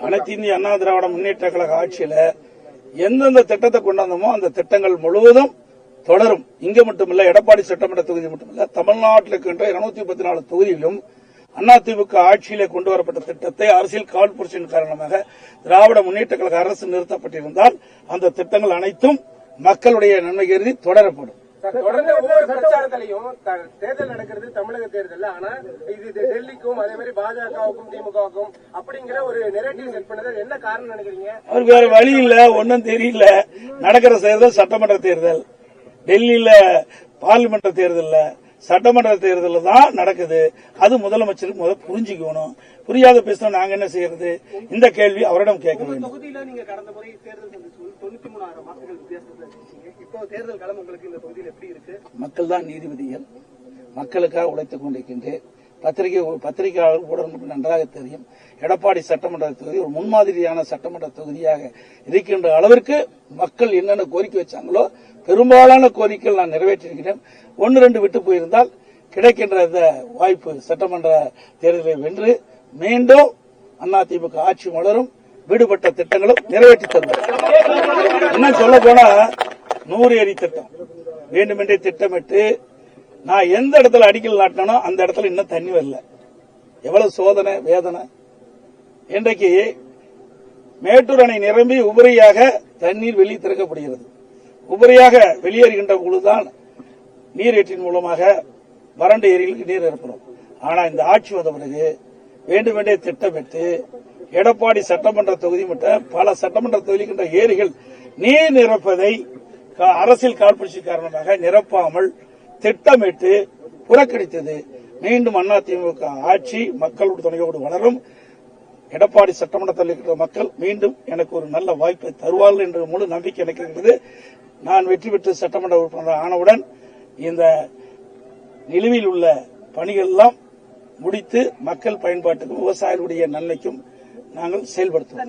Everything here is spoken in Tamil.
அனைத்து இந்திய அண்ணா திராவிட முன்னேற்ற கழக ஆட்சியில எந்தெந்த திட்டத்தை கொண்டாந்தோமோ அந்த திட்டங்கள் முழுவதும் தொடரும். இங்க மட்டுமல்ல, எடப்பாடி சட்டமன்ற தொகுதி மட்டுமல்ல, தமிழ்நாட்டில் இருக்கின்ற 214 தொகுதியிலும் அதிமுக ஆட்சியிலே கொண்டு வரப்பட்ட திட்டத்தை அரசியல் காழ்ப்புணர்ச்சியின் காரணமாக திராவிட முன்னேற்ற கழக அரசு நிறுத்தப்பட்டிருந்தால் அந்த திட்டங்கள் அனைத்தும் மக்களுடைய நன்மை கருதி தொடரப்படும். தொடர்ந்து ஒவ்வொரு பிரச்சாரத்திலையும் தேர்தல் நடக்கிறது தமிழக தேர்தல், ஆனா இது டெல்லிக்கும் அதே மாதிரி பாஜகவுக்கும் திமுகவுக்கும் அப்படிங்கிற ஒரு நெரேட்டிவ் செட் பண்ணது என்ன காரணம் நினைக்கிறீங்க? அவர் வேற வழி இல்ல, ஒன்னும் தெரியல. நடக்கிற தேர்தல் சட்டமன்ற தேர்தல், டெல்லியில பார்லிமெண்ட் தேர்தல், சட்டமன்ற தேர்தல் தான் நடக்குது. அது முதலமைச்சருக்கு முதல் புரிஞ்சுக்கணும். புரியாத பேசணும் நாங்க என்ன செய்யறது? இந்த கேள்வி அவரிடம் கேட்க வேண்டும். தொகுதியில நீங்க கடந்த முறை தேர்தல் 93,000 வாக்குகள் வித்தியாசத்தில் இப்போ தேர்தல் களம் உங்களுக்கு இந்த தொகுதியில் எப்படி இருக்கு? மக்கள் தான் நீதிபதிகள். மக்களுக்காக உழைத்துக் கொண்டிருக்கின்றேன். பத்திரிகையாளர் ஊடகம் நன்றாக தெரியும். எடப்பாடி சட்டமன்ற தொகுதி ஒரு முன்மாதிரியான சட்டமன்ற தொகுதியாக இருக்கின்ற அளவிற்கு மக்கள் என்னென்ன கோரிக்கை வச்சாங்களோ பெரும்பாலான கோரிக்கைகள் நான் நிறைவேற்றியிருக்கிறேன். 1-2 விட்டு போயிருந்தால் கிடைக்கின்ற இந்த வாய்ப்பு சட்டமன்ற தேர்தலை வென்று மீண்டும் அதிமுக ஆட்சி மலரும், விடுபட்ட திட்டங்களும் நிறைவேற்றி தருவோம். இன்னும் சொல்ல போனா 100 அடி திட்டம் வேண்டுமென்றே திட்டமிட்டு நான் எந்த இடத்துல அடிக்கல் நாட்டினோ அந்த இடத்துல இன்னும் தண்ணி வரல. எவ்வளவு சோதனை வேதனை. இன்றைக்கு மேட்டூர் அணை நிரம்பி உபரியாக தண்ணீர் வெளியே திறக்கப்படுகிறது. உபரியாக வெளியேறுகின்ற பொழுதுதான் நீரேற்றின் மூலமாக வறண்ட ஏரிகளுக்கு நீர் ஏற்படும். ஆனா இந்த ஆட்சி வந்த பிறகு வேண்டுமென்றே திட்டமிட்டு எடப்பாடி சட்டமன்ற தொகுதி மட்டும் பல சட்டமன்ற தொகுதிக்கின்ற ஏரிகள் நீர் நிரப்பதை அரசியல் காழ்ப்புணர்ச்சி காரணமாக நிரப்பாமல் திட்டமிட்டு புறக்கணித்தது. மீண்டும் அதிமுக ஆட்சி மக்களோடு துணையோடு வளரும். எடப்பாடி சட்டமன்றத்தில் இருக்கிற மக்கள் மீண்டும் எனக்கு ஒரு நல்ல வாய்ப்பை தருவார்கள் என்ற முழு நம்பிக்கை எனக்கு இருக்கிறது. நான் வெற்றி பெற்று சட்டமன்ற உறுப்பினர் ஆனவுடன் இந்த நிலுவையில் உள்ள பணிகள் எல்லாம் முடித்து மக்கள் பயன்பாட்டுக்கும் விவசாயிகளுடைய நன்மைக்கும் நாங்கள் செயல்படுத்துவோம்.